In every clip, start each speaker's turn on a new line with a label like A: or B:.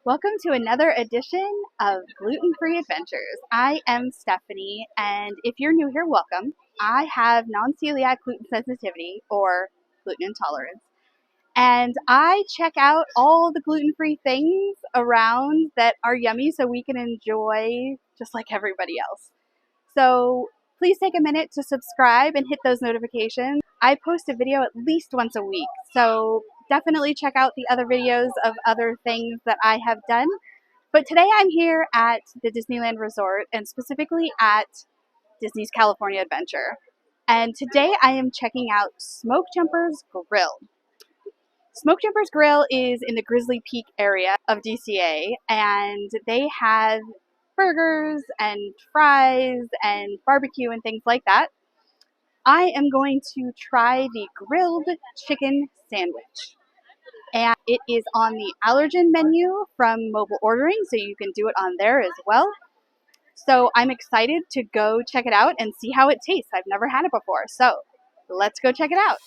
A: Welcome to another edition of Gluten-Free Adventures. I am Stephanie, and if you're new here, welcome. I have non-celiac gluten sensitivity or gluten intolerance, and I check out all the gluten-free things around that are yummy so we can enjoy just like everybody else. So please take a minute to subscribe and hit those notifications. I post a video at least once a week, so definitely check out the other videos of other things that I have done. But today I'm here at the Disneyland Resort and specifically at Disney's California Adventure. And today I am checking out Smoke Jumper's Grill. Smoke Jumper's Grill is in the Grizzly Peak area of DCA, and they have burgers and fries and barbecue and things like that. I am going to try the grilled chicken sandwich. And it is on the allergen menu from mobile ordering, so you can do it on there as well. So I'm excited to go check it out and see how it tastes. I've never had it before, so let's go check it out.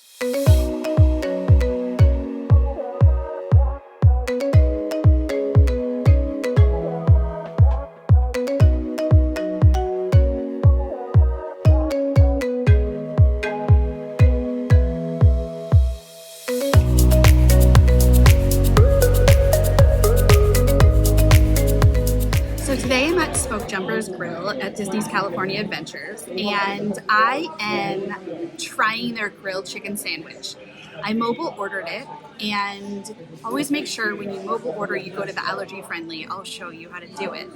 A: Today I'm at Smoke Jumper's Grill at Disney's California Adventures, and I am trying their grilled chicken sandwich. I mobile ordered it, and always make sure when you mobile order you go to the allergy friendly. I'll show you how to do it.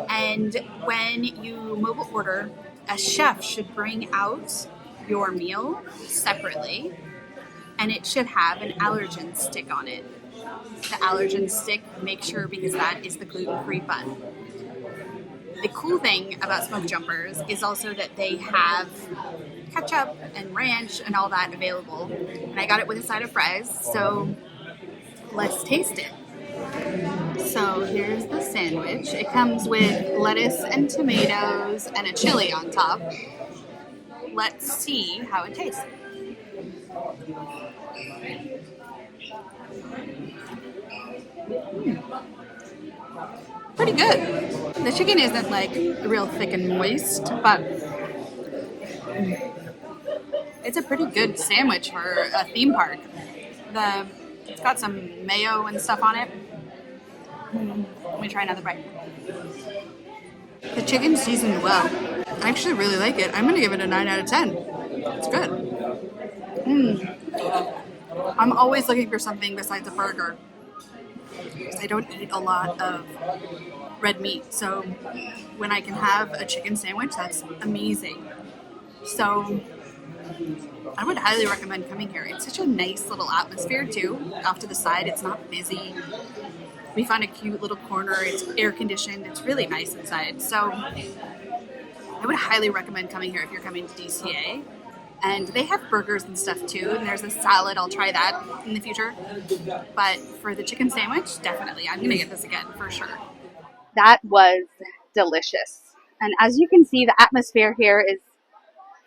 A: And when you mobile order, a chef should bring out your meal separately, and it should have an allergen stick on it. The allergen stick, make sure, because that is the gluten-free bun. The cool thing about Smoke Jumpers is also that they have ketchup and ranch and all that available. And I got it with a side of fries, so let's taste it. So here's the sandwich. It comes with lettuce and tomatoes and a chili on top. Let's see how it tastes. Pretty good. The chicken isn't like real thick and moist, but it's a pretty good sandwich for a theme park. It's got some mayo and stuff on it. Let me try another bite. The chicken's seasoned well. I actually really like it. I'm going to give it a 9 out of 10. It's good. I'm always looking for something besides a burger, because I don't eat a lot of red meat, so when I can have a chicken sandwich, that's amazing. So I would highly recommend coming here. It's such a nice little atmosphere too. Off to the side, it's not busy. We found a cute little corner. It's air conditioned. It's really nice inside. So I would highly recommend coming here if you're coming to DCA. And they have burgers and stuff too, and there's a salad. I'll try that in the future. But for the chicken sandwich, definitely. I'm going to get this again for sure. That was delicious. And as you can see, the atmosphere here is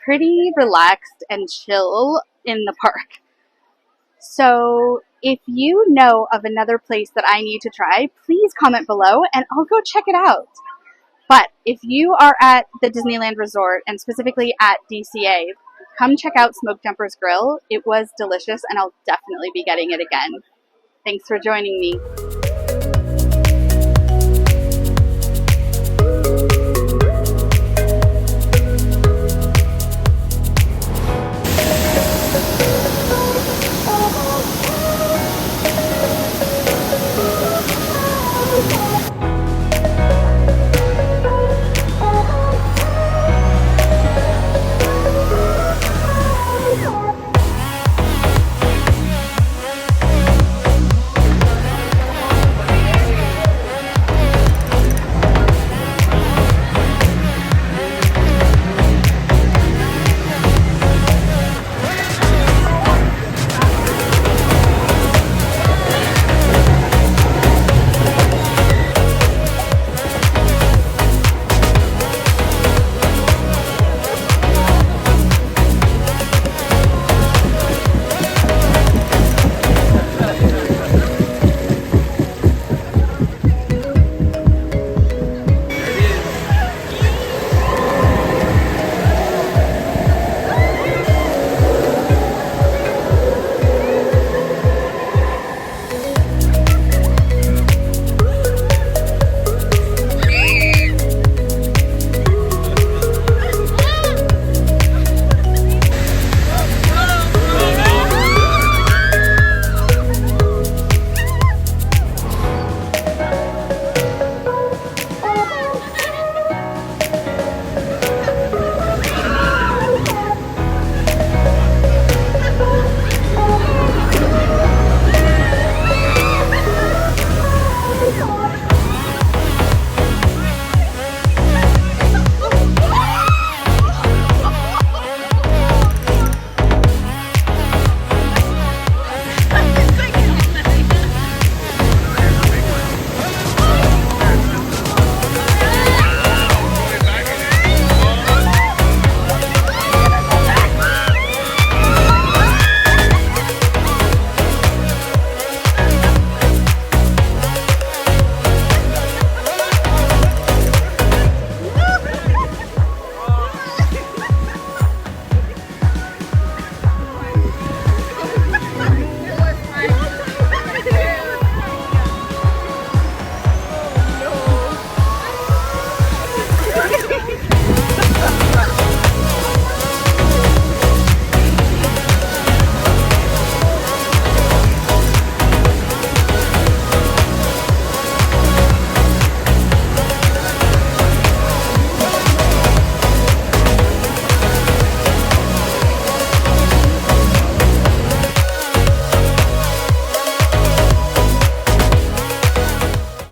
A: pretty relaxed and chill in the park. So if you know of another place that I need to try, please comment below and I'll go check it out. But if you are at the Disneyland Resort and specifically at DCA, come check out Smoke Jumper's Grill. It was delicious and I'll definitely be getting it again. Thanks for joining me.